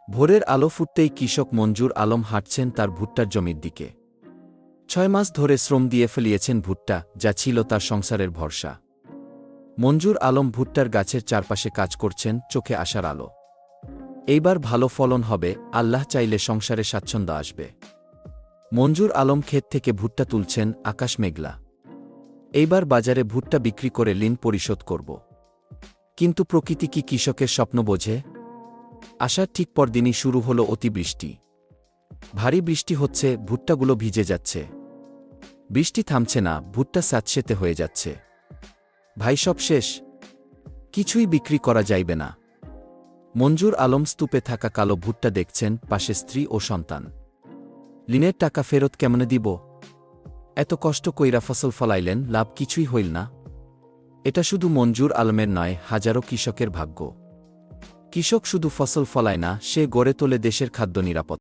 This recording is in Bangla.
ভোরের আলো ফুটতেই কৃষক মঞ্জুর আলম হাঁটছেন তার ভুট্টার জমির দিকে। 6 মাস ধরে শ্রম দিয়ে ফেলিয়েছেন ভুট্টা, যা ছিল তার সংসারের ভরসা। মঞ্জুর আলম ভুট্টার গাছের চারপাশে কাজ করছেন, চোখে আসার আলো। এইবার ভালো ফলন হবে, আল্লাহ চাইলে সংসারে স্বাচ্ছন্দ্য আসবে। মঞ্জুর আলম ক্ষেত থেকে ভুট্টা তুলছেন, আকাশ মেঘলা। এইবার বাজারে ভুট্টা বিক্রি করে ঋণ পরিশোধ করব। কিন্তু প্রকৃতি কি কৃষকের স্বপ্ন বোঝে? আসার ঠিক পরদিনই শুরু হলো অতিবৃষ্টি। ভারী বৃষ্টি হচ্ছে, ভুট্টাগুলো ভিজে যাচ্ছে। বৃষ্টি থামছে না, ভুট্টা স্যাঁতসেঁতে হয়ে যাচ্ছে। ভাই, সব শেষ, কিছুই বিক্রি করা যাইবে না। মঞ্জুর আলম স্তূপে থাকা কালো ভুট্টা দেখছেন, পাশে স্ত্রী ও সন্তান। ঋণের টাকা ফেরত কেমনে দিব? এত কষ্ট কইরা ফসল ফলাইলেন, লাভ কিছুই হইল না। এটা শুধু মঞ্জুর আলমের নয়, হাজারো কৃষকের ভাগ্য। কৃষক শুধু ফসল ফলায় না, সে গড়ে তোলে দেশের খাদ্য নিরাপত্তা।